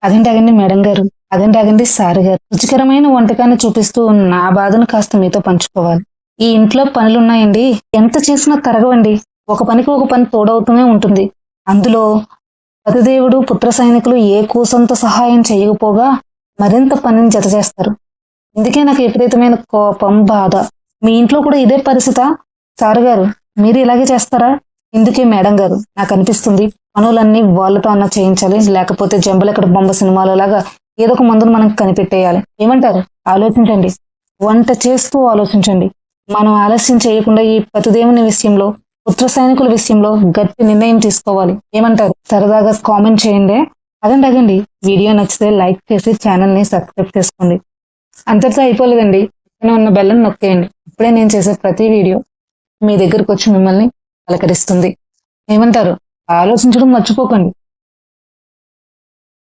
అదేంటాగండి madam గారు, అదేంటాగండి sir గారు, రుచికరమైన వంటకాన్ని చూపిస్తూ నా బాధను కాస్త మీతో పంచుకోవాలి. ఈ ఇంట్లో పనులున్నాయండి, ఎంత చేసినా తరగవండి. ఒక పనికి ఒక పని తోడవుతూనే ఉంటుంది. అందులో పతిదేవుడు, పుత్ర సైనికులు ఏ కూసంత సహాయం చేయకపోగా మరింత పనిని జత చేస్తారు. అందుకే నాకు విపరీతమైన కోపం, బాధ. మీ ఇంట్లో కూడా ఇదే పరిస్థితా? సారు గారు, మీరు ఇలాగే చేస్తారా? ఇందుకే మేడం గారు నాకు అనిపిస్తుంది, పనులన్నీ వాళ్ళతో అన్న చేయించాలి, లేకపోతే జంబలెక్కడ బొమ్మ సినిమాలో లాగా ఏదో ఒక మందును మనం కనిపెట్టేయాలి. ఏమంటారు? ఆలోచించండి. వంట చేస్తూ ఆలోచించండి. మనం ఆలస్యం చేయకుండా ఈ పతిదేవుని విషయంలో, పుత్ర సైనికుల విషయంలో గట్టి నిర్ణయం తీసుకోవాలి. ఏమంటారు? సరదాగా కామెంట్ చేయండి. అదండి, వీడియో నచ్చితే లైక్ చేసి ఛానల్ ని సబ్స్క్రైబ్ చేసుకోండి. అంతటితో అయిపోలేదండి, పక్కన ఉన్న బెల్లని నొక్కేయండి. ఇప్పుడే నేను చేసే ప్రతి వీడియో మీ దగ్గరకు వచ్చి మిమ్మల్ని పలకరిస్తుంది. ఏమంటారు? ఆలోచించడం మర్చిపోకండి.